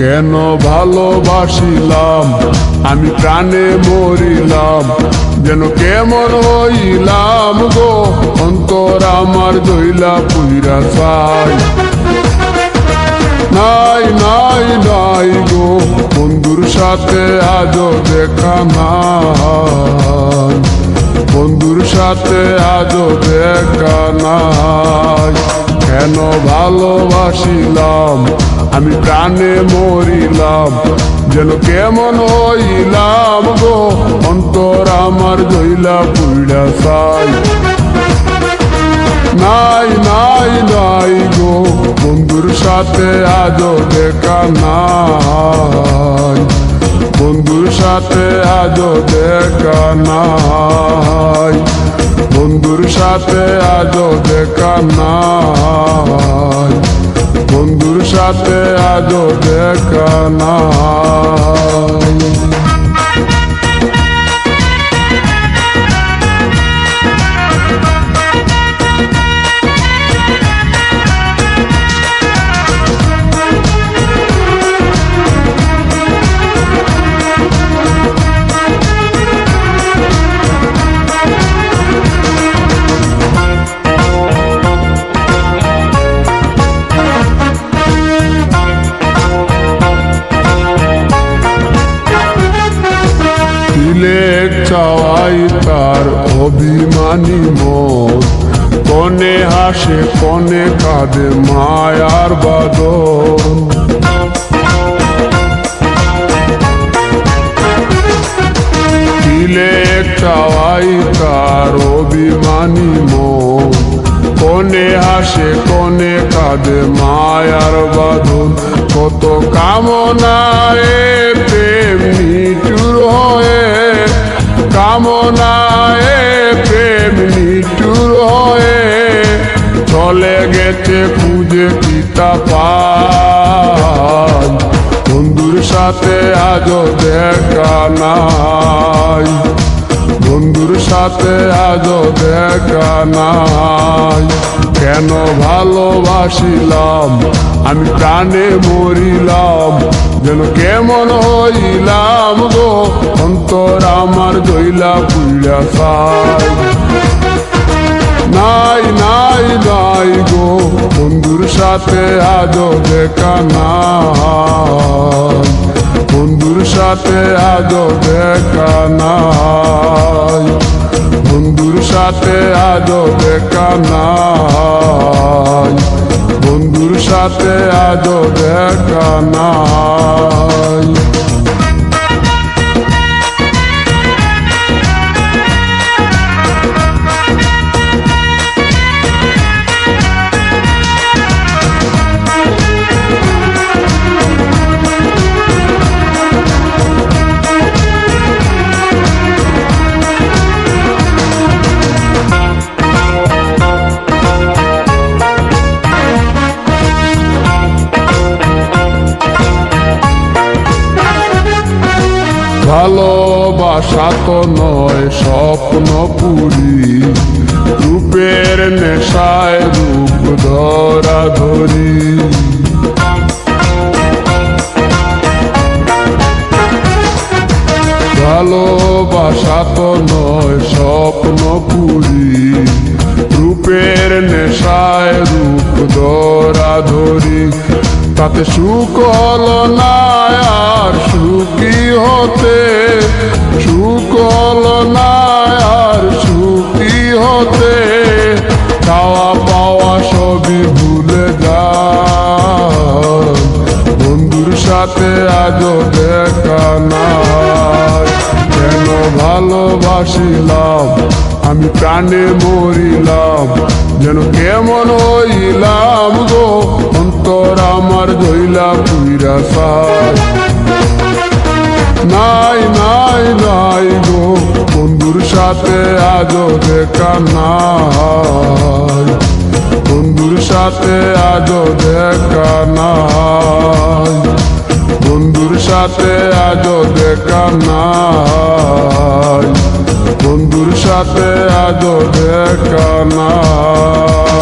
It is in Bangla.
কেন ভালোবাসিলাম আমি প্রাণে মরিলাম, যেন কেমন হইলাম গো অন্তর আমার দইলা পুইরা চাই। নাই নাই নাই গো বন্ধুর সাথে আজও দেখা নাই, বন্ধুর সাথে আজও দেখা নাই। কেন ভালোবাসিলাম আমি প্রাণে মরিলাম, যেন কেমন হইলাম গো অন্তর আমার দইলা পুইরা চাই। নাই নাই নাই গো বন্ধুর সাথে আজও দেখা নাই, বন্ধুর সাথে আজও দেখা নাই, বন্ধুর সাথে আজও দেখা নাই, বন্ধুর সাথে আজও দেখা নাই। চাওয়াই তার অভিমানী মন, কনে হাসে কনে কাঁদে মায়ার বাদন। দিলে চাওয়াই তার অভিমানী মন, কনে হাসে কনে কাঁদে মায়ার বাদন। কত কামনায় প্রেম নিঠুর হয়ে, কামনায় প্রেম নিঠুর হয়ে চলে গেছে খুঁজে পিতা পায়। বন্ধুর সাথে আজও দেখা নাই, বন্ধুর সাথে আজও দেখা নাই। কেন ভালোবাসিলাম আমি প্রাণে মরিলাম, যেন কেমন হইলাম গো অন্তর আমার দইলা পুইরা চাই। নাই নাই নাই গো বন্ধুর সাথে আজও দেখা নাই, বন্ধুর সাথে আজও দেখা নাই, বন্ধুর সাথে আজও দেখা নাই, বন্ধুর সাথে আজও দেখা নাই। ভালোবাসা তো নয় স্বপ্ন পুরি, রূপের নেশায় রূপ ধরা ধরি। ভালোবাসা তো নয় স্বপ্ন পুরি, রূপের নেশায় রূপ ধরা ধরি। তাতে সুখ হলো না আর সুখী হতে, সুখ হলো না আর সুখী হতে। খাওয়া পাওয়া সবই ভুলে যায়, বন্ধুর সাথে আজও দেখা নাই। কেন ভালোবাসিলাম আমি প্রাণে মরিলাম, যেন কেমন হইলাম গো অন্তর আমার দইলা পুইরা চাই। নাই নাই নাই গো বন্ধুর সাথে আজও দেখা নাই, বন্ধুর সাথে আজও দেখা নাই, বন্ধুর সাথে আজও দেখা নাই, বন্ধুর সাথে আজও দেখা নাই।